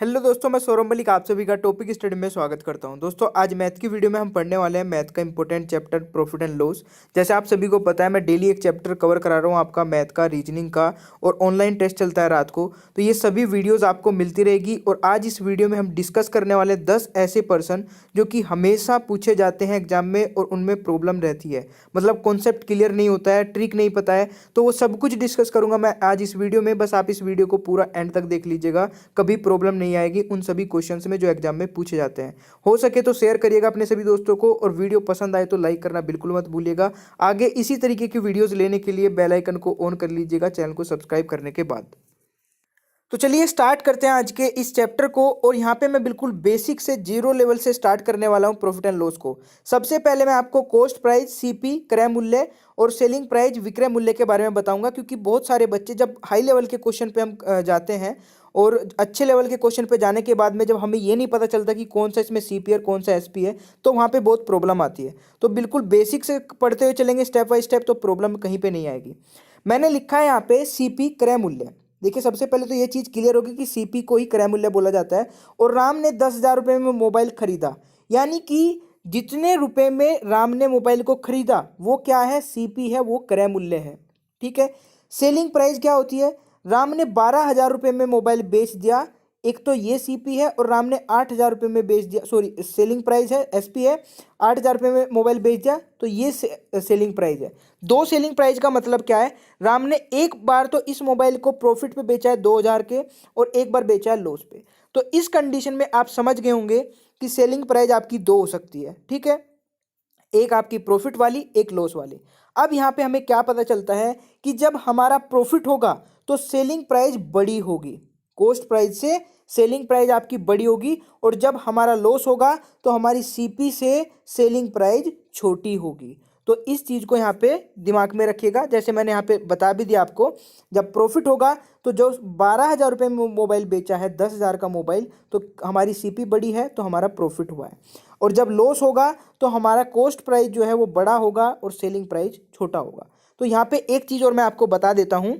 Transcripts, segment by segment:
Hello दोस्तों, मैं सौरभ मलिक आप सभी का टॉपिक स्टडी में स्वागत करता हूं। दोस्तों, आज मैथ की वीडियो में हम पढ़ने वाले हैं मैथ का important chapter profit and loss. जैसे आप सभी को पता है, मैं डेली एक चैप्टर कवर करा रहा हूं आपका मैथ का, रीजनिंग का, और ऑनलाइन टेस्ट चलता है रात को। तो ये सभी वीडियोज़ आपको मिलती रहेगी। और आज इस वीडियो में हम डिस्कस करने वाले 10 ऐसे पर्सन जो कि हमेशा पूछे जाते हैं एग्जाम में और उनमें प्रॉब्लम रहती है, मतलब कॉन्सेप्ट क्लियर नहीं होता है, ट्रिक नहीं पता है। तो वो सब कुछ डिस्कस करूंगा मैं आज इस वीडियो में। बस आप इस वीडियो को पूरा एंड तक देख लीजिएगा, कभी प्रॉब्लम नहीं आएगी उन सभी क्वेश्चंस में जो एग्जाम में पूछे जाते हैं। हो सके तो शेयर करिएगा अपने सभी दोस्तों को, और वीडियो पसंद आए तो लाइक करना बिल्कुल मत भूलिएगा। आगे इसी तरीके की वीडियोस लेने के लिए बेल आइकन को ऑन कर लीजिएगा चैनल को सब्सक्राइब करने के बाद। तो चलिए स्टार्ट करते हैं आज के इस चैप्टर को। और यहाँ पे मैं बिल्कुल बेसिक से जीरो लेवल से स्टार्ट करने वाला हूँ प्रॉफिट एंड लॉस को। सबसे पहले मैं आपको कॉस्ट प्राइस, सीपी क्रय मूल्य, और सेलिंग प्राइस विक्रय मूल्य के बारे में बताऊंगा, क्योंकि बहुत सारे बच्चे जब हाई लेवल के क्वेश्चन पे हम जाते हैं, और अच्छे लेवल के क्वेश्चन पे जाने के बाद में जब हमें ये नहीं पता चलता कि कौन सा इसमें सीपी और कौन सा एसपी है, तो वहाँ पे बहुत प्रॉब्लम आती है। तो बिल्कुल बेसिक से पढ़ते हुए चलेंगे स्टेप बाय स्टेप, तो प्रॉब्लम कहीं पे नहीं आएगी। मैंने लिखा है यहाँ पे सीपी क्रय मूल्य। देखिए, सबसे पहले तो ये चीज़ क्लियर होगी कि सीपी को ही क्रय मूल्य बोला जाता है। और राम ने 10,000 रुपये में मोबाइल खरीदा, यानी कि जितने रुपए में राम ने मोबाइल को खरीदा वो क्या है, सीपी है, वो क्रय मूल्य है। ठीक है। सेलिंग प्राइस क्या होती है, राम ने 12,000 रुपये में मोबाइल बेच दिया, एक तो ये सीपी है, और राम ने 8,000 रुपये में बेच दिया, सॉरी सेलिंग प्राइस है, एसपी है। 8,000 रुपये में मोबाइल बेच दिया तो ये सेलिंग प्राइस है। दो सेलिंग प्राइस का मतलब क्या है, राम ने एक बार तो इस मोबाइल को प्रॉफिट पे बेचा है 2,000 के, और एक बार बेचा है लॉस पे। तो इस कंडीशन में आप समझ गए होंगे कि सेलिंग प्राइस आपकी दो हो सकती है। ठीक है, एक आपकी प्रॉफिट वाली, एक लॉस वाली। अब यहाँ पे हमें क्या पता चलता है कि जब हमारा प्रॉफिट होगा तो सेलिंग प्राइस बड़ी होगी, कॉस्ट प्राइस से सेलिंग प्राइस आपकी बड़ी होगी। और जब हमारा लॉस होगा तो हमारी सीपी से सेलिंग प्राइस छोटी होगी। तो इस चीज़ को यहाँ पे दिमाग में रखिएगा। जैसे मैंने यहाँ पे बता भी दिया आपको, जब प्रॉफिट होगा तो जो 12,000 रुपये में मोबाइल बेचा है, 10,000 का मोबाइल, तो हमारी सीपी बड़ी है तो हमारा प्रॉफिट हुआ है। और जब लॉस होगा तो हमारा कॉस्ट प्राइस जो है वो बड़ा होगा और सेलिंग प्राइस छोटा होगा। तो यहाँ पे एक चीज़ और मैं आपको बता देता हूँ।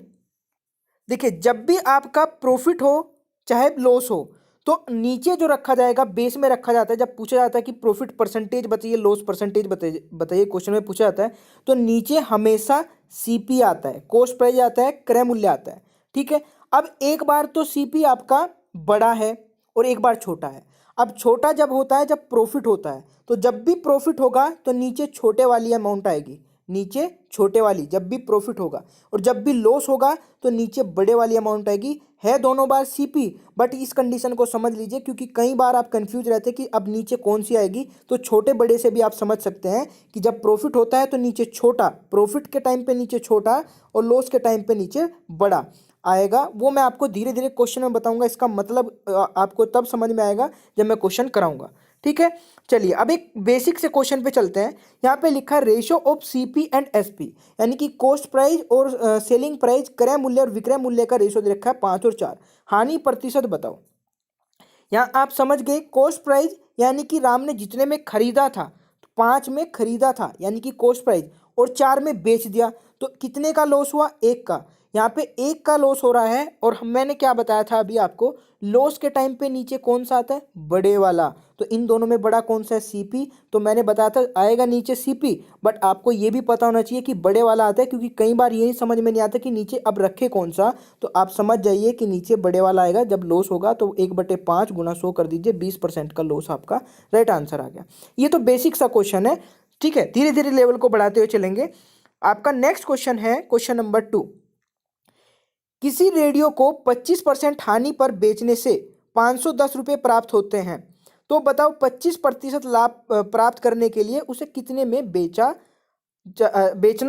देखिए, जब भी आपका प्रॉफिट हो चाहे लॉस हो, तो नीचे जो रखा जाएगा, बेस में रखा जाता है। जब पूछा जाता है कि प्रॉफिट परसेंटेज बताइए, लॉस परसेंटेज बताइए बताइए, क्वेश्चन में पूछा जाता है, तो नीचे हमेशा सीपी आता है, कॉस्ट प्राइस आता है, क्रय मूल्य आता है। ठीक है। अब एक बार तो सीपी आपका बड़ा है और एक बार छोटा है। अब छोटा जब होता है जब प्रॉफिट होता है, तो जब भी प्रॉफिट होगा तो नीचे छोटे वाली अमाउंट आएगी, नीचे छोटे वाली जब भी प्रॉफिट होगा। और जब भी लॉस होगा तो नीचे बड़े वाली अमाउंट आएगी। है दोनों बार सीपी, बट इस कंडीशन को समझ लीजिए, क्योंकि कई बार आप कंफ्यूज रहते हैं कि अब नीचे कौन सी आएगी। तो छोटे बड़े से भी आप समझ सकते हैं कि जब प्रॉफिट होता है तो नीचे छोटा, प्रॉफिट के टाइम पे नीचे छोटा, और लॉस के टाइम पे नीचे बड़ा आएगा। वो मैं आपको धीरे धीरे क्वेश्चन में बताऊंगा। इसका मतलब आपको तब समझ में आएगा जब मैं क्वेश्चन कराऊंगा। ठीक है। चलिए अब एक बेसिक से क्वेश्चन पे चलते हैं। यहाँ पे लिखा है ratio of CP and SP, यानी कि कॉस्ट प्राइस और सेलिंग प्राइस, क्रय मूल्य और विक्रय मूल्य का रेशियो दे रखा है 5 और 4। हानि प्रतिशत बताओ। यहाँ आप समझ गए, कॉस्ट प्राइस यानी कि राम ने जितने में खरीदा था, 5 में खरीदा था यानी कि कॉस्ट प्राइस, और 4 में बेच दिया, तो कितने का लॉस हुआ, 1 का। यहाँ पे 1 का लॉस हो रहा है। और मैंने क्या बताया था अभी आपको, लॉस के टाइम पे नीचे कौन सा आता है, बड़े वाला। तो इन दोनों में बड़ा कौन सा है, सीपी। तो मैंने बताया था आएगा नीचे सीपी, बट आपको ये भी पता होना चाहिए कि बड़े वाला आता है, क्योंकि कई बार यही समझ में नहीं आता कि नीचे अब रखे कौन सा। तो आप समझ जाइए कि नीचे बड़े वाला आएगा। जब लॉस होगा तो 1/5 गुना 100 कर दीजिए, 20% का लॉस आपका राइट आंसर आ गया। ये तो बेसिक सा क्वेश्चन है। ठीक है, धीरे धीरे लेवल को बढ़ाते हुए चलेंगे। आपका नेक्स्ट क्वेश्चन है क्वेश्चन नंबर 2। किसी रेडियो को 25% हानि पर बेचने से 510 रुपये प्राप्त होते हैं, तो बताओ 25% लाभ प्राप्त करने के लिए उसे कितने में बेचना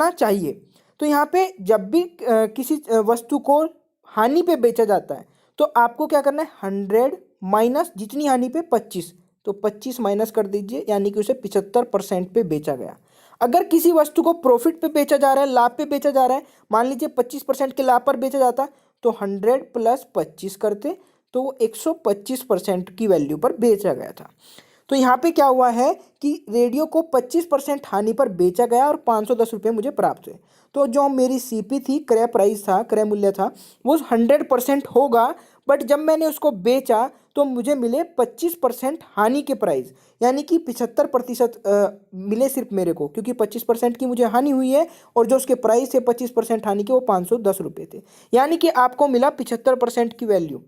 चाहिए। तो यहाँ पे जब भी किसी वस्तु को हानि पे बेचा जाता है, तो आपको क्या करना है, 100 माइनस जितनी हानि पे 25, तो 25 माइनस कर दीजिए, यानी कि उसे 75% पे बेचा गया। अगर किसी वस्तु को प्रॉफिट पे बेचा जा रहा है, लाभ पे बेचा जा रहा है, मान लीजिए 25% के लाभ पर बेचा जाता, तो 100 प्लस 25 करते, तो वो 125% की वैल्यू पर बेचा गया था। तो यहाँ पे क्या हुआ है कि रेडियो को 25% हानि पर बेचा गया और 510 रुपये मुझे प्राप्त हुए। तो जो मेरी सीपी थी, क्रय प्राइस था, क्रय मूल्य था, वो 100% होगा, बट जब मैंने उसको बेचा तो मुझे मिले 25% हानि के प्राइस, यानी कि 75% मिले सिर्फ मेरे को, क्योंकि 25% की मुझे हानि हुई है और जो उसके प्राइस थे 25% हानि के वो 510 रुपये थे। यानी कि आपको मिला 75% की वैल्यू।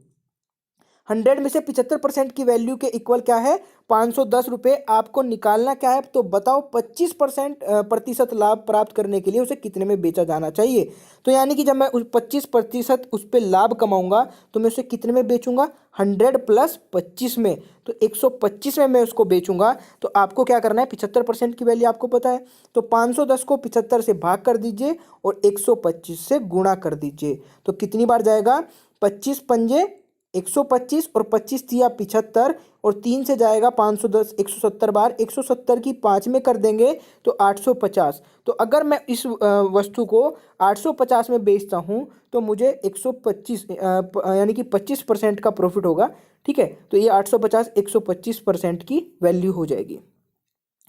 100 में से 75% की वैल्यू के इक्वल क्या है, 510 रुपये। आपको निकालना क्या है, तो बताओ 25% प्रतिशत लाभ प्राप्त करने के लिए उसे कितने में बेचा जाना चाहिए। तो यानी कि जब मैं उस 25% उस पर लाभ कमाऊंगा तो मैं उसे कितने में बेचूंगा, 100 प्लस 25 में, तो 125 में मैं उसको बेचूंगा। तो आपको क्या करना है, 75% की वैल्यू आपको पता है, तो 510 को 75 से भाग कर दीजिए और 125 से गुणा कर दीजिए। तो कितनी बार जाएगा, 25 पंजे 125 और 25 दिया 75 और 3 से जाएगा 510, 170 बार, 170 की 5 में कर देंगे तो 850। तो अगर मैं इस वस्तु को 850 में बेचता हूं तो मुझे 125 यानी कि 25% का प्रॉफिट होगा। ठीक है, तो ये 850 125% की वैल्यू हो जाएगी।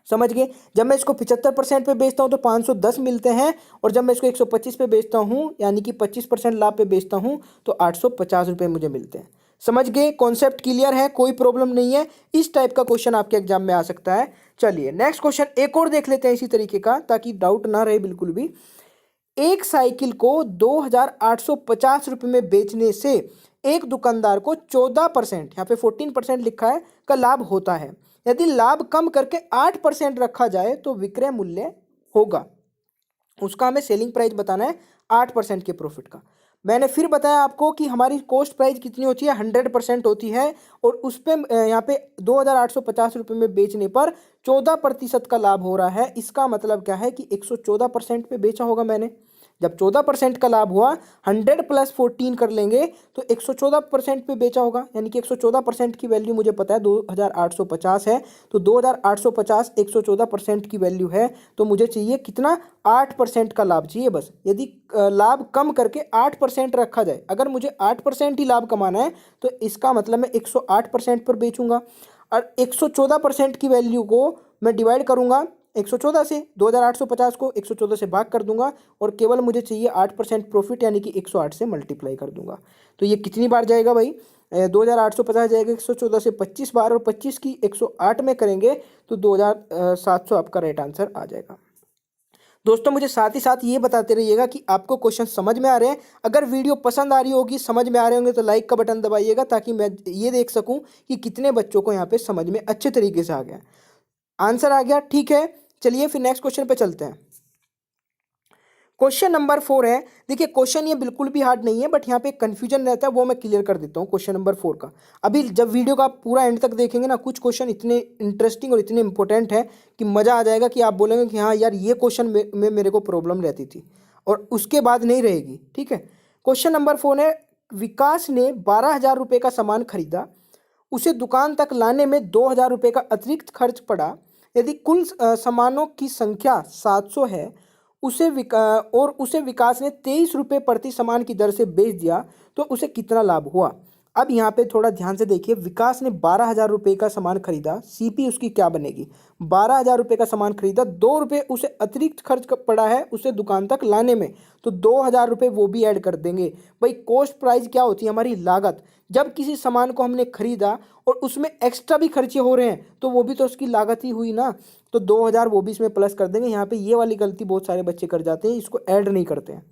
समझ गए। जब मैं इसको 75% पे बेचता हूं तो 510 मिलते हैं, और जब मैं इसको 125 पे बेचता हूं यानी कि 25% लाभ पे बेचता हूं तो 850 रुपये मुझे मिलते हैं। समझ गए, कॉन्सेप्ट क्लियर है, कोई प्रॉब्लम नहीं है। इस टाइप का क्वेश्चन आपके एग्जाम में आ सकता है। चलिए नेक्स्ट क्वेश्चन एक और देख लेते हैं इसी तरीके का, ताकि डाउट ना रहे बिल्कुल भी। एक साइकिल को 2850 रुपये में बेचने से एक दुकानदार को 14%, यहाँ पे 14% लिखा है, का लाभ होता है। यदि लाभ कम करके 8% रखा जाए तो विक्रय मूल्य होगा। उसका हमें सेलिंग प्राइस बताना है 8% के प्रॉफिट का। मैंने फिर बताया आपको कि हमारी कॉस्ट प्राइस कितनी होती है, 100% होती है, और उस पर यहाँ पे 2850 रुपये में बेचने पर 14% का लाभ हो रहा है। इसका मतलब क्या है कि 114% पे बेचा होगा मैंने। जब 14% का लाभ हुआ, 100 प्लस 14 कर लेंगे तो 114% पे बेचा होगा, यानी कि 114% की वैल्यू मुझे पता है 2850 है। तो 2850 114% की वैल्यू है, तो मुझे चाहिए कितना, 8% का लाभ चाहिए बस। यदि लाभ कम करके 8% रखा जाए, अगर मुझे 8% ही लाभ कमाना है तो इसका मतलब मैं 108% पर बेचूंगा, और 114% की वैल्यू को मैं डिवाइड करूंगा 114 से, 2850 को 114 से भाग कर दूंगा, और केवल मुझे चाहिए 8% प्रॉफिट, यानी कि 108 से मल्टीप्लाई कर दूंगा। तो ये कितनी बार जाएगा भाई, 2850 जाएगा 114 से 25 बार, और 25 की 108 में करेंगे तो 2700 आपका राइट आंसर आ जाएगा। दोस्तों मुझे साथ ही साथ ये बताते रहिएगा कि आपको क्वेश्चन समझ में आ रहे हैं। अगर वीडियो पसंद आ रही होगी, समझ में आ रहे होंगे, तो लाइक का बटन दबाइएगा, ताकि मैं ये देख सकूं कि कितने बच्चों को यहाँ पे समझ में अच्छे तरीके से आ गया, आंसर आ गया। ठीक है, चलिए फिर नेक्स्ट क्वेश्चन पे चलते हैं। क्वेश्चन नंबर 4 है। देखिए क्वेश्चन ये बिल्कुल भी हार्ड नहीं है, बट यहाँ पे कंफ्यूजन रहता है, वो मैं क्लियर कर देता हूँ क्वेश्चन नंबर 4 का। अभी जब वीडियो का आप पूरा एंड तक देखेंगे ना, कुछ क्वेश्चन इतने इंटरेस्टिंग और इतने इंपॉर्टेंट है कि मज़ा आ जाएगा, कि आप बोलेंगे कि हाँ यार ये क्वेश्चन में मेरे को प्रॉब्लम रहती थी, और उसके बाद नहीं रहेगी। ठीक है, क्वेश्चन नंबर 4 है, विकास ने 12,000 रुपये का सामान खरीदा, उसे दुकान तक लाने में 2,000 रुपये का अतिरिक्त खर्च पड़ा। यदि कुल सामानों की संख्या 700 है, उसे विकास ने 23 रुपये प्रति सामान की दर से बेच दिया, तो उसे कितना लाभ हुआ। अब यहाँ पे थोड़ा ध्यान से देखिए, विकास ने 12,000 रुपये का सामान खरीदा, सीपी उसकी क्या बनेगी, 12,000 रुपये का सामान खरीदा, 2 रुपये उसे अतिरिक्त खर्च पड़ा है उसे दुकान तक लाने में, तो 2,000 रुपये वो भी ऐड कर देंगे। भाई कॉस्ट प्राइस क्या होती है, हमारी लागत। जब किसी सामान को हमने खरीदा और उसमें एक्स्ट्रा भी खर्चे हो रहे हैं तो वो भी तो उसकी लागत ही हुई ना, तो 2,000 वो भी इसमें प्लस कर देंगे। यहाँ पे ये वाली गलती बहुत सारे बच्चे कर जाते हैं, इसको ऐड नहीं करते हैं।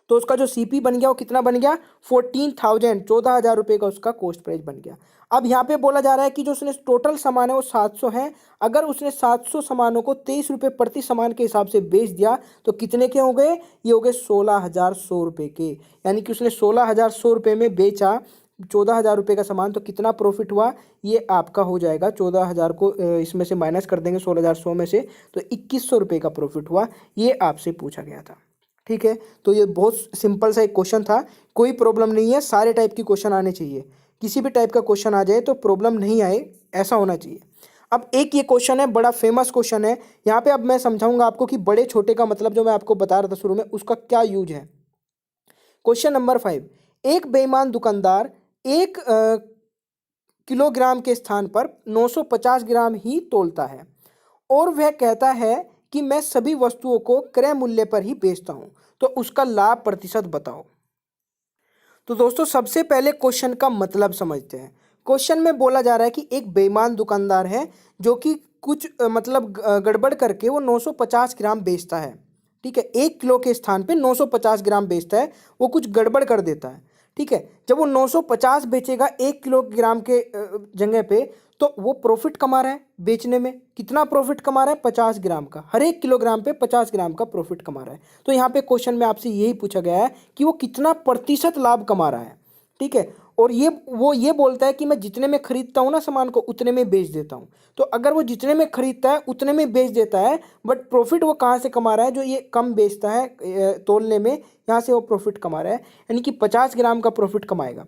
तो उसका जो सीपी बन गया वो कितना बन गया, 14,000, 14,000 रुपये का उसका कॉस्ट प्राइस बन गया। अब यहाँ पे बोला जा रहा है कि जो उसने टोटल सामान है वो 700 है, अगर उसने 700 सामानों को 23 रुपये प्रति सामान के हिसाब से बेच दिया तो कितने के हो गए, ये हो गए 16,100 रुपये के। यानी कि उसने 16,100 रुपये में बेचा 14,000 रुपये का सामान, तो कितना प्रॉफिट हुआ, ये आपका हो जाएगा 14,000 को इसमें से माइनस कर देंगे 16,100 में से, तो 2,100 रुपये का प्रॉफिट हुआ। ये आपसे पूछा गया था। ठीक है, तो ये बहुत सिंपल सा एक क्वेश्चन था, कोई प्रॉब्लम नहीं है, सारे टाइप की क्वेश्चन आने चाहिए। किसी भी टाइप का क्वेश्चन आ जाए तो प्रॉब्लम नहीं आए, ऐसा होना चाहिए। अब एक ये क्वेश्चन है, बड़ा फेमस क्वेश्चन है, यहाँ पे अब मैं समझाऊंगा आपको कि बड़े छोटे का मतलब जो मैं आपको बता रहा था शुरू में, उसका क्या यूज है। क्वेश्चन नंबर 5, एक बेईमान दुकानदार 1 किलोग्राम के स्थान पर 950 ग्राम ही तोलता है, और वह कहता है कि मैं सभी वस्तुओं को क्रय मूल्य पर ही बेचता हूं, तो उसका लाभ प्रतिशत बताओ। तो दोस्तों सबसे पहले क्वेश्चन का मतलब समझते हैं। क्वेश्चन में बोला जा रहा है कि एक बेईमान दुकानदार है जो कि कुछ गड़बड़ करके वो 950 ग्राम बेचता है। ठीक है, 1 किलो के स्थान पे 950 ग्राम बेचता है, वो कुछ गड़बड़ कर देता है। ठीक है, जब वो 950 बेचेगा 1 किलोग्राम के जगह पे, तो वो प्रॉफिट कमा रहा है। बेचने में कितना प्रॉफिट कमा रहा है? 50 ग्राम का, हर 1 किलोग्राम पे 50 ग्राम का प्रॉफिट कमा रहा है। तो यहाँ पे क्वेश्चन में आपसे यही पूछा गया है कि वो कितना प्रतिशत लाभ कमा रहा है। ठीक है, और वो ये बोलता है कि मैं जितने में खरीदता हूँ ना सामान को, उतने में बेच देता हूँ। तो अगर वो जितने में खरीदता है उतने में बेच देता है, बट प्रॉफिट वो कहाँ से कमा रहा है? जो ये कम बेचता है तोलने में, यहाँ से वो प्रॉफिट कमा रहा है, यानी कि 50 ग्राम का प्रॉफिट कमाएगा।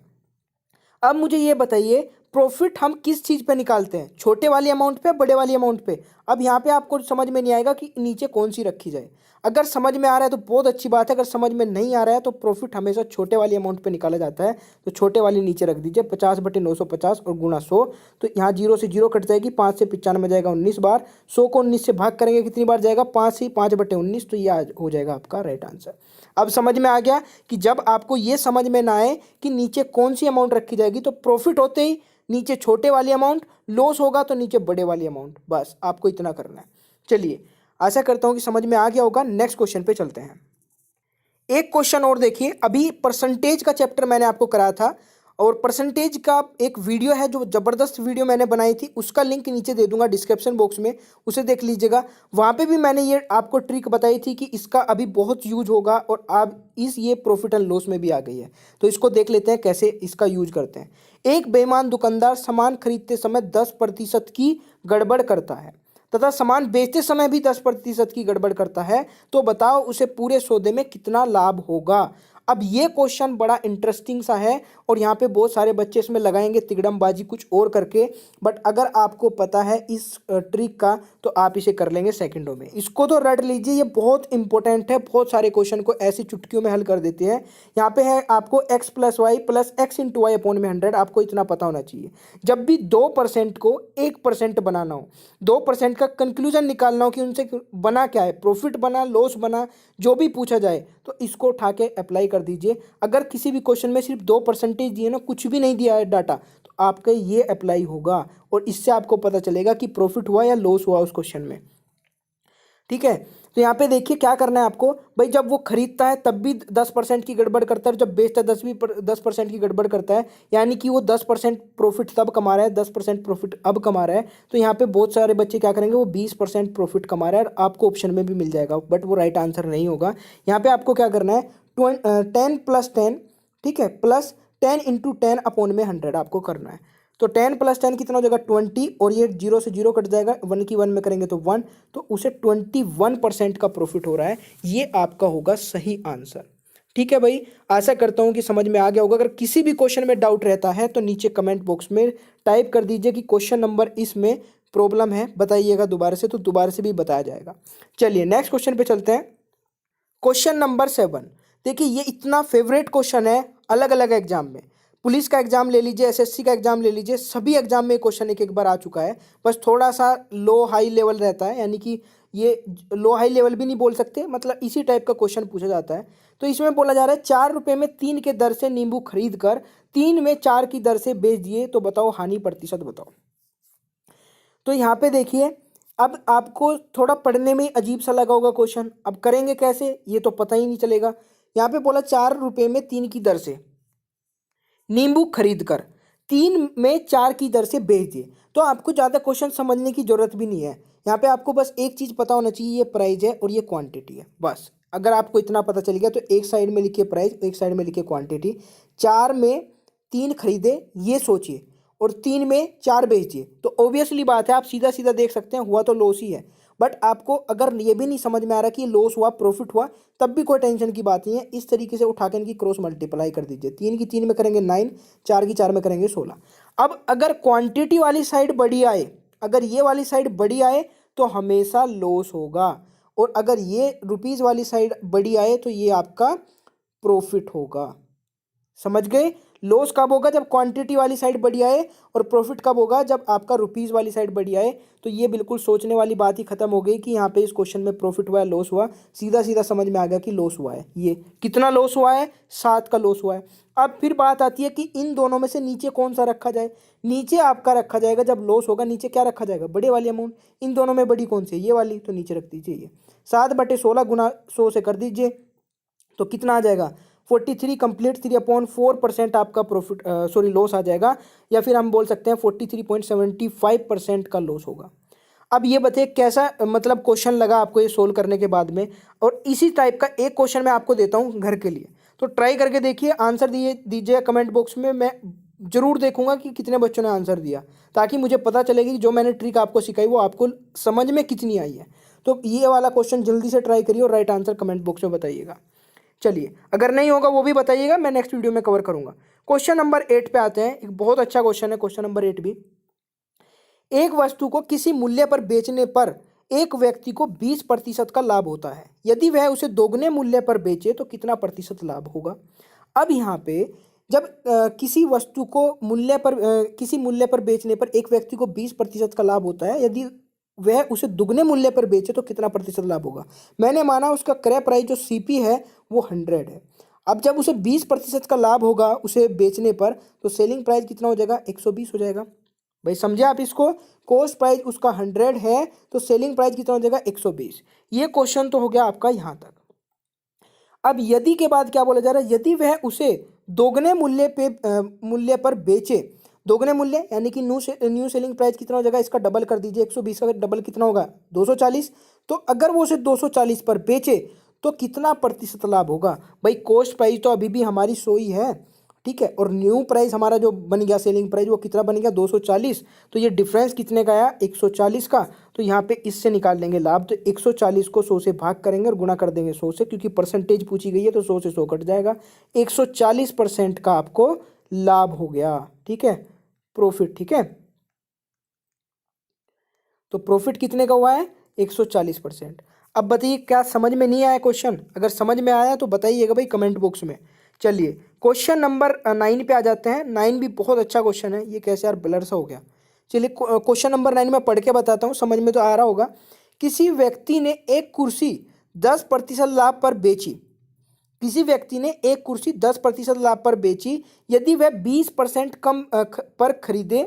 अब मुझे ये बताइए, प्रॉफिट हम किस चीज़ पे निकालते हैं? छोटे वाली अमाउंट पे, बड़े वाली अमाउंट पे? अब यहाँ पे आपको समझ में नहीं आएगा कि नीचे कौन सी रखी जाए। अगर समझ में आ रहा है तो बहुत अच्छी बात है, अगर समझ में नहीं आ रहा है तो प्रॉफिट हमेशा छोटे वाली अमाउंट पे निकाला जाता है। तो छोटे वाली नीचे रख दीजिए, 50/950 और गुणा 100। तो यहाँ 0 से 0 कट जाएगी, 5 से 95 जाएगा 19 बार, 100 को 19 से भाग करेंगे कितनी बार जाएगा? 5 से 5/19। तो ये हो जाएगा आपका राइट आंसर। अब समझ में आ गया कि जब आपको ये समझ में ना आए कि नीचे कौन सी अमाउंट रखी जाएगी, तो प्रॉफिट होते ही नीचे छोटे वाली अमाउंट, लॉस होगा तो नीचे बड़े वाली अमाउंट, बस आपको इतना करना है। चलिए, आशा करता हूं कि समझ में आ गया होगा। नेक्स्ट क्वेश्चन पे चलते हैं। एक क्वेश्चन और देखिए, अभी परसेंटेज का चैप्टर मैंने आपको कराया था, और परसेंटेज का एक वीडियो है जो ज़बरदस्त वीडियो मैंने बनाई थी, उसका लिंक नीचे दे दूंगा डिस्क्रिप्शन बॉक्स में, उसे देख लीजिएगा। वहाँ पे भी मैंने ये आपको ट्रिक बताई थी कि इसका अभी बहुत यूज होगा, और अब ये प्रॉफिट एंड लॉस में भी आ गई है। तो इसको देख लेते हैं कैसे इसका यूज करते हैं। एक बेईमान दुकानदार सामान खरीदते समय 10% की गड़बड़ करता है तथा सामान बेचते समय भी 10% की गड़बड़ करता है, तो बताओ उसे पूरे सौदे में कितना लाभ होगा? अब ये क्वेश्चन बड़ा इंटरेस्टिंग सा है, और यहाँ पे बहुत सारे बच्चे इसमें लगाएंगे तिकड़मबाजी कुछ और करके, बट अगर आपको पता है इस ट्रिक का तो आप इसे कर लेंगे सेकंडों में। इसको तो रट लीजिए, ये बहुत इंपॉर्टेंट है, बहुत सारे क्वेश्चन को ऐसी चुटकियों में हल कर देते हैं। यहाँ पे है आपको x + y + x×y/100, आपको इतना पता होना चाहिए। जब भी 2% को 1% बनाना हो, 2% का कंक्लूजन निकालना हो कि उनसे बना क्या है, प्रॉफिट बना, लॉस बना, जो भी पूछा जाए, तो इसको उठा के अप्लाई कर दीजिए। अगर किसी भी क्वेश्चन में सिर्फ 2% दिए ना, कुछ भी नहीं दिया है डाटा, तो आपका ये अप्लाई होगा, और इससे आपको पता चलेगा कि प्रॉफिट हुआ या लॉस हुआ उस क्वेश्चन में। ठीक है, तो यहाँ पे देखिए क्या करना है आपको भाई। जब वो खरीदता है तब भी 10% की गड़बड़ करता है, जब बेचता है 10% की गड़बड़ करता है, यानी कि वो 10% प्रॉफिट तब कमा रहा है, 10% प्रॉफिट अब कमा रहा है। तो यहाँ पे बहुत सारे बच्चे क्या करेंगे, वो 20% प्रॉफिट कमा रहा है, और आपको ऑप्शन में भी मिल जाएगा, बट वो राइट आंसर नहीं होगा। यहाँ पे आपको क्या करना है, 10 + 10, ठीक है, प्लस 10 × 10/100 आपको करना है। तो 10 + 10 कितना हो जाएगा? 20, और ये 0 से 0 कट जाएगा, 1 की 1 में करेंगे तो 1, तो उसे 21% का प्रॉफिट हो रहा है। ये आपका होगा सही आंसर। ठीक है भाई, आशा करता हूँ कि समझ में आ गया होगा। अगर किसी भी क्वेश्चन में डाउट रहता है तो नीचे कमेंट बॉक्स में टाइप कर दीजिए कि क्वेश्चन नंबर इसमें प्रॉब्लम है, बताइएगा दोबारा से, तो दोबारा से भी बताया जाएगा। चलिए नेक्स्ट क्वेश्चन पे चलते हैं। क्वेश्चन नंबर 7, देखिए ये इतना फेवरेट क्वेश्चन है अलग अलग एग्जाम में। पुलिस का एग्जाम ले लीजिए, एसएससी का एग्जाम ले लीजिए, सभी एग्जाम में क्वेश्चन एक एक बार आ चुका है। बस थोड़ा सा लो हाई लेवल रहता है, यानी कि ये लो हाई लेवल भी नहीं बोल सकते, मतलब इसी टाइप का क्वेश्चन पूछा जाता है। तो इसमें बोला जा रहा है 4 रुपये में 3 के दर से नींबू खरीद कर 3 में 4 की दर से बेच दिए, तो बताओ हानि प्रतिशत बताओ। तो यहाँ पे देखिए, अब आपको थोड़ा पढ़ने में अजीब सा लगा होगा क्वेश्चन, अब करेंगे कैसे ये तो पता ही नहीं चलेगा। यहाँ पे बोला 4 रुपये में 3 की दर से नींबू खरीद कर 3 में 4 की दर से बेच दिए, तो आपको ज़्यादा क्वेश्चन समझने की जरूरत भी नहीं है। यहाँ पे आपको बस एक चीज़ पता होना चाहिए, ये प्राइस है और ये क्वांटिटी है, बस। अगर आपको इतना पता चल गया तो एक साइड में लिखिए प्राइस, एक साइड में लिखिए क्वांटिटी। 4 में 3 खरीदे ये सोचिए, और 3 में 4 बेच दिए, तो ऑब्वियसली बात है आप सीधा सीधा देख सकते हैं हुआ तो लॉस ही है। बट आपको अगर ये भी नहीं समझ में आ रहा कि लॉस हुआ प्रॉफिट हुआ, तब भी कोई टेंशन की बात नहीं है। इस तरीके से उठा के इनकी क्रॉस मल्टीप्लाई कर दीजिए, 3 की 3 में करेंगे 9, 4 की 4 में करेंगे 16। अब अगर क्वांटिटी वाली साइड बड़ी आए, अगर ये वाली साइड बड़ी आए तो हमेशा लॉस होगा, और अगर ये रुपीज़ वाली साइड बड़ी आए तो ये आपका प्रॉफिट होगा। समझ गए? लॉस कब होगा? जब क्वांटिटी वाली साइड बड़ी आए, और प्रॉफिट कब होगा? जब आपका रुपीज़ वाली साइड बड़ी आए। तो ये बिल्कुल सोचने वाली बात ही खत्म हो गई कि यहाँ पे इस क्वेश्चन में प्रॉफिट हुआ है लॉस हुआ, सीधा सीधा समझ में आ गया कि लॉस हुआ है। ये कितना लॉस हुआ है? 7 का लॉस हुआ है। अब फिर बात आती है कि इन दोनों में से नीचे कौन सा रखा जाए। नीचे आपका रखा जाएगा, जब लॉस होगा नीचे क्या रखा जाएगा, बड़े वाली अमाउंट। इन दोनों में बड़ी कौन सी है, ये वाली, तो नीचे रख दीजिए ये 7/16 गुना 100 से कर दीजिए, तो कितना आ जाएगा 43 कंप्लीट 3/4% आपका प्रॉफिट लॉस आ जाएगा, या फिर हम बोल सकते हैं 43.75% का लॉस होगा। अब ये बताइए कैसा मतलब क्वेश्चन लगा आपको ये सोल्व करने के बाद में। और इसी टाइप का एक क्वेश्चन मैं आपको देता हूँ घर के लिए, तो ट्राई करके देखिए, आंसर दीजिए कमेंट बॉक्स में। मैं जरूर देखूंगा कि कितने बच्चों ने आंसर दिया, ताकि मुझे पता चलेगी कि जो मैंने ट्रिक आपको सिखाई वो आपको समझ में कितनी आई है। तो ये वाला क्वेश्चन जल्दी से ट्राई करिए और राइट आंसर कमेंट बॉक्स में बताइएगा। चलिए, अगर नहीं होगा वो भी बताइएगा, मैं नेक्स्ट वीडियो में कवर करूंगा। क्वेश्चन नंबर 8 पे आते हैं। एक बहुत अच्छा क्वेश्चन है क्वेश्चन नंबर 8 भी। एक वस्तु को किसी मूल्य पर बेचने पर एक व्यक्ति को 20% का लाभ होता है। यदि वह उसे दोगुने मूल्य पर बेचे तो कितना प्रतिशत लाभ होगा। अब यहाँ पे जब किसी वस्तु को किसी मूल्य पर बेचने पर एक व्यक्ति को 20% का लाभ होता है, यदि वह उसे दुगने मूल्य पर बेचे तो कितना प्रतिशत लाभ होगा। मैंने माना उसका क्रय प्राइस जो सीपी है वो 100 है। अब जब उसे 20% का लाभ होगा उसे बेचने पर, तो सेलिंग प्राइस कितना हो जाएगा, 120 हो जाएगा। भाई समझे आप इसको, कॉस्ट प्राइस उसका 100 है तो सेलिंग प्राइस कितना हो जाएगा 120। ये क्वेश्चन तो हो गया आपका यहाँ तक। अब यदि के बाद क्या बोला जा रहा है, यदि वह उसे दोगुने मूल्य पर बेचे, दोगुने मूल्य यानी कि न्यू सेलिंग प्राइस कितना हो जाएगा, इसका डबल कर दीजिए, 120 का डबल कितना होगा 240। तो अगर वो उसे 240 पर बेचे तो कितना प्रतिशत लाभ होगा। भाई कॉस्ट प्राइस तो अभी भी हमारी 100 ही है, ठीक है, और न्यू प्राइस हमारा जो बन गया सेलिंग प्राइस वो कितना बन गया 240। तो ये डिफरेंस कितने का आया 140 का। तो यहाँ पे इससे निकाल लेंगे लाभ, तो 140 को 100 से भाग करेंगे और गुना कर देंगे 100 से, क्योंकि परसेंटेज पूछी गई है तो 100 से 100 कट जाएगा। 140% का आपको लाभ हो गया, ठीक है, प्रॉफिट, ठीक है। तो प्रॉफिट कितने का हुआ है 140%। अब बताइए क्या समझ में नहीं आया क्वेश्चन, अगर समझ में आया तो बताइएगा भाई कमेंट बॉक्स में। चलिए क्वेश्चन नंबर 9 पे आ जाते हैं। 9 भी बहुत अच्छा क्वेश्चन है, ये कैसे यार ब्लर सा हो गया। चलिए क्वेश्चन नंबर 9 में पढ़ के बताता हूँ, समझ में तो आ रहा होगा। किसी व्यक्ति ने एक कुर्सी 10% लाभ पर बेची, किसी व्यक्ति ने एक कुर्सी 10% लाभ पर बेची, यदि वह 20% कम पर खरीदे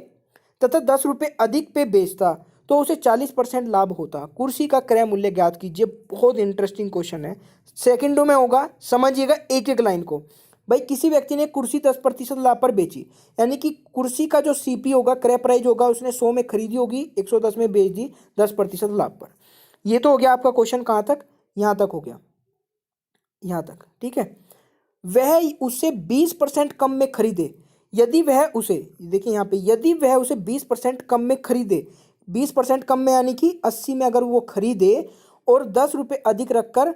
तथा 10 रुपये अधिक पे बेचता तो उसे 40% लाभ होता। कुर्सी का क्रय मूल्य ज्ञात कीजिए। बहुत इंटरेस्टिंग क्वेश्चन है, सेकंडों में होगा, समझिएगा एक एक लाइन को। भाई किसी व्यक्ति ने कुर्सी 10% लाभ पर बेची, यानी कि कुर्सी का जो सीपी होगा, क्रय प्राइस होगा, उसने 100 में खरीदी होगी, 110 में बेच दी 10% लाभ पर। ये तो हो गया आपका क्वेश्चन, कहाँ तक, यहाँ तक हो गया, यहाँ तक, ठीक है। वह उससे 20% कम में खरीदे, यदि वह उसे, देखिए यहाँ पे, यदि वह उसे 20% कम में खरीदे, 20% कम में यानी कि 80 में अगर वो खरीदे और 10 रुपये अधिक रखकर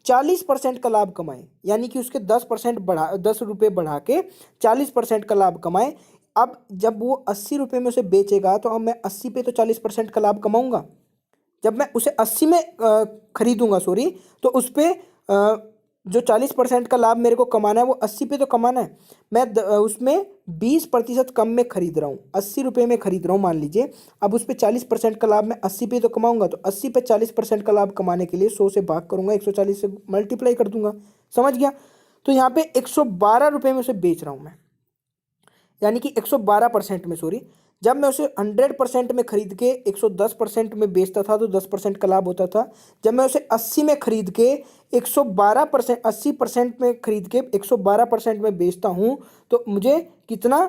40% का लाभ कमाए, यानी कि उसके 10 रुपये बढ़ा के 40% का लाभ कमाए। अब जब वो 80 रुपये में उसे बेचेगा तो अब मैं 80 पे तो 40% का लाभ कमाऊंगा। जब मैं उसे 80 में खरीदूंगा, सॉरी, तो उस पर जो 40% का लाभ मेरे को कमाना है वो 80 पे तो कमाना है। मैं उसमें 20% कम में खरीद रहा हूँ, 80 रुपये में खरीद रहा हूँ मान लीजिए। अब उस पर 40% का लाभ मैं 80 पे तो कमाऊंगा, तो 80 पे 40% का लाभ कमाने के लिए 100 से भाग करूंगा, 140 से मल्टीप्लाई कर दूंगा, समझ गया। तो यहाँ पे 112 रुपये में उसे बेच रहा हूँ मैं, यानी कि 112% में, सॉरी। जब मैं उसे 100% में खरीद के 110% में बेचता था तो 10% का लाभ होता था। जब मैं उसे 80 में खरीद के 112% 80% में खरीद के 112% में बेचता हूँ तो मुझे कितना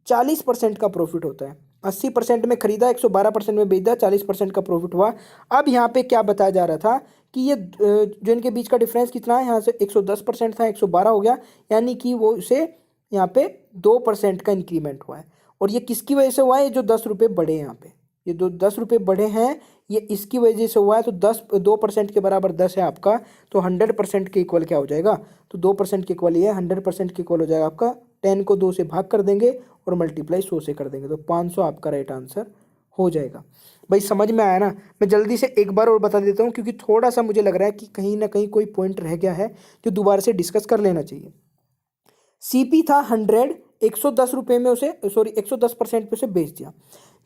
40% का प्रॉफिट होता है। 80% में खरीदा, 112% में बेचा, 40% का प्रॉफिट हुआ। अब यहाँ पे क्या बताया जा रहा था कि ये जो इनके बीच का डिफरेंस कितना है, यहाँ से 110% था, 112 हो गया, यानी कि वो उसे यहाँ पे 2% का इंक्रीमेंट हुआ है। और ये किसकी वजह से हुआ है, ये जो 10 रुपये बढ़े हैं यहाँ पे, ये जो 10 रुपये बढ़े हैं ये इसकी वजह से हुआ है। तो 2% के बराबर 10 है आपका, तो 100% के इक्वल क्या हो जाएगा, तो 2% के इक्वल ये है, 100% के इक्वल हो जाएगा आपका 10 को 2 से भाग कर देंगे और मल्टीप्लाई 100 से कर देंगे, तो 500 आपका राइट आंसर हो जाएगा। भाई समझ में आया ना। मैं जल्दी से एक बार और बता देता हूँ क्योंकि थोड़ा सा मुझे लग रहा है कि कहीं ना कहीं कोई पॉइंट रह गया है जो दोबारा से डिस्कस कर लेना चाहिए। सीपी था 100, 110 रुपये में उसे 110% पे उसे बेच दिया।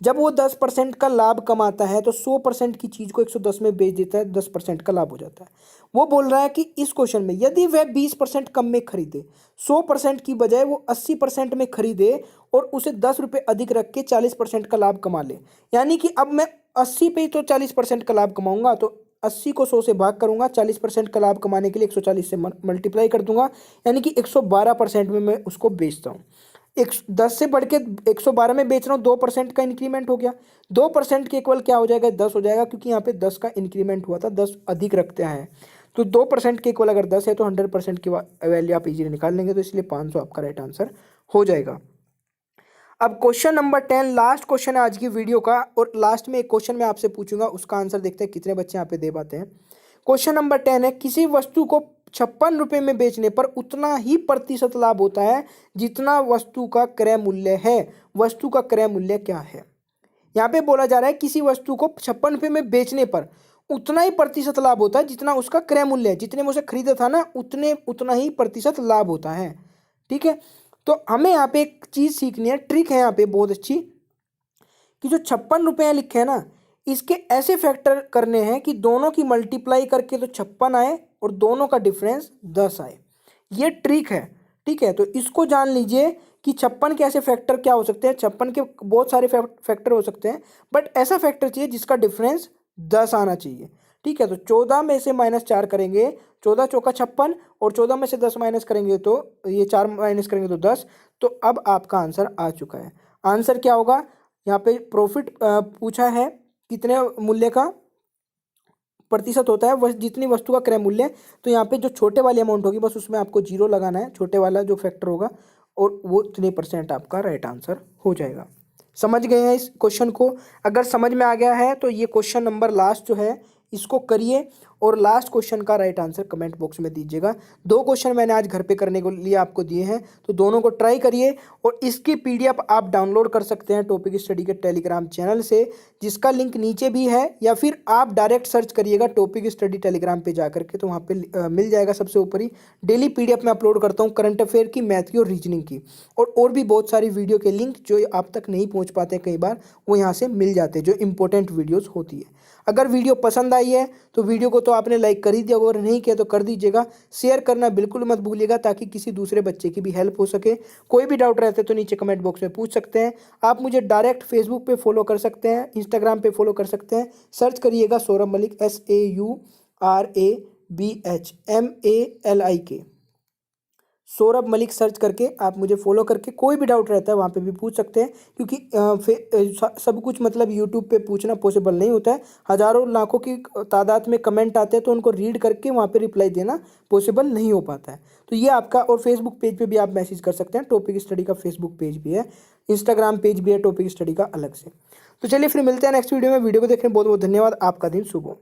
जब वो 10% का लाभ कमाता है तो 100% की चीज़ को 110 में बेच देता है, 10% का लाभ हो जाता है। वो बोल रहा है कि इस क्वेश्चन में यदि वह 20% कम में खरीदे, 100% की बजाय वो 80% में खरीदे और उसे 10 रुपये अधिक रख के 40% का लाभ कमा ले, यानी कि अब मैं 80 पे ही तो 40% का लाभ कमाऊंगा, तो 80 को 100 से भाग करूंगा, 40% का लाभ कमाने के लिए 140 से मल्टीप्लाई कर दूंगा, यानी कि 112% में मैं उसको बेचता हूँ। 10 से बढ़ के 112 में बेच रहा हूँ, 2% का इंक्रीमेंट हो गया। 2% के इक्वल क्या हो जाएगा, 10 हो जाएगा, क्योंकि यहाँ पे 10 का इंक्रीमेंट हुआ था, 10 अधिक रखते हैं। तो 2% के इक्वल अगर 10 है तो 100% की वैल्यू आप इजीली निकाल लेंगे, तो इसलिए 500 आपका राइट आंसर हो जाएगा। अब क्वेश्चन नंबर 10 लास्ट क्वेश्चन है आज की वीडियो का, और लास्ट में एक क्वेश्चन मैं आपसे पूछूंगा, उसका आंसर देखते हैं कितने बच्चे यहाँ पे दे पाते हैं। क्वेश्चन नंबर 10 है, किसी वस्तु को 56 रुपये में बेचने पर उतना ही प्रतिशत लाभ होता है जितना वस्तु का क्रय मूल्य है। वस्तु का क्रय मूल्य क्या है? यहाँ पे बोला जा रहा है किसी वस्तु को 56 रुपये में बेचने पर उतना ही प्रतिशत लाभ होता है जितना उसका क्रय मूल्य है। जितने में उसे खरीदा था ना, उतना ही प्रतिशत लाभ होता है। ठीक है, तो हमें यहाँ पे एक चीज सीखनी है, ट्रिक है यहाँ पे बहुत अच्छी, कि जो 56 रुपये लिखे हैं ना, इसके ऐसे फैक्टर करने हैं कि दोनों की मल्टीप्लाई करके तो 56 आए और दोनों का डिफरेंस 10 आए। ये ट्रिक है। ठीक है, तो इसको जान लीजिए कि 56 के ऐसे फैक्टर क्या हो सकते हैं। 56 के बहुत सारे फैक्टर हो सकते हैं, बट ऐसा फैक्टर चाहिए जिसका डिफरेंस 10 आना चाहिए। ठीक है, तो 14 में से -4 करेंगे, 14 चौका 56, और 14 में से 10 माइनस करेंगे तो ये 4 माइनस करेंगे तो 10। तो अब आपका आंसर आ चुका है। आंसर क्या होगा? यहाँ पे प्रॉफिट पूछा है कितने मूल्य का प्रतिशत होता है, जितनी वस्तु का क्रय मूल्य। तो यहाँ पे जो छोटे वाली अमाउंट होगी बस उसमें आपको 0 लगाना है, छोटे वाला जो फैक्टर होगा, और वो इतने % आपका राइट आंसर हो जाएगा। समझ गए हैं इस क्वेश्चन को? अगर समझ में आ गया है तो ये क्वेश्चन नंबर लास्ट जो है इसको करिए, और लास्ट क्वेश्चन का राइट आंसर कमेंट बॉक्स में दीजिएगा। 2 क्वेश्चन मैंने आज घर पे करने को लिए आपको दिए हैं, तो दोनों को ट्राई करिए, और इसकी PDF आप डाउनलोड कर सकते हैं टॉपिक स्टडी के टेलीग्राम चैनल से, जिसका लिंक नीचे भी है, या फिर आप डायरेक्ट सर्च करिएगा टॉपिक स्टडी टेलीग्राम पे जा करके, तो वहाँ पे मिल जाएगा सबसे ऊपर ही। डेली PDF में अपलोड करता हूँ करंट अफेयर की, मैथ की और रीजनिंग की, और भी बहुत सारी वीडियो के लिंक जो आप तक नहीं पहुँच पाते कई बार, वो यहाँ से मिल जाते हैं, जो इंपॉर्टेंट वीडियोज़ होती है। अगर वीडियो पसंद आई है तो वीडियो को तो आपने लाइक कर ही दिया, अगर नहीं किया तो कर दीजिएगा। शेयर करना बिल्कुल मत भूलिएगा, ताकि किसी दूसरे बच्चे की भी हेल्प हो सके। कोई भी डाउट रहता है तो नीचे कमेंट बॉक्स में पूछ सकते हैं। आप मुझे डायरेक्ट फेसबुक पे फॉलो कर सकते हैं, इंस्टाग्राम पे फॉलो कर सकते हैं। सर्च करिएगा सौरभ मलिक, SAURABHMALIK, सौरभ मलिक सर्च करके आप मुझे फॉलो करके कोई भी डाउट रहता है वहाँ पे भी पूछ सकते हैं, क्योंकि सब कुछ मतलब यूट्यूब पे पूछना पॉसिबल नहीं होता है। हज़ारों लाखों की तादाद में कमेंट आते हैं, तो उनको रीड करके वहाँ पे रिप्लाई देना पॉसिबल नहीं हो पाता है। तो ये आपका, और फेसबुक पेज पे भी आप मैसेज कर सकते हैं, टॉपिक स्टडी का फेसबुक पेज भी है, इंस्टाग्राम पेज भी है टॉपिक स्टडी का अलग से। तो चलिए फिर मिलते हैं नेक्स्ट वीडियो में। वीडियो को देखने बहुत बहुत धन्यवाद। आपका दिन शुभ हो।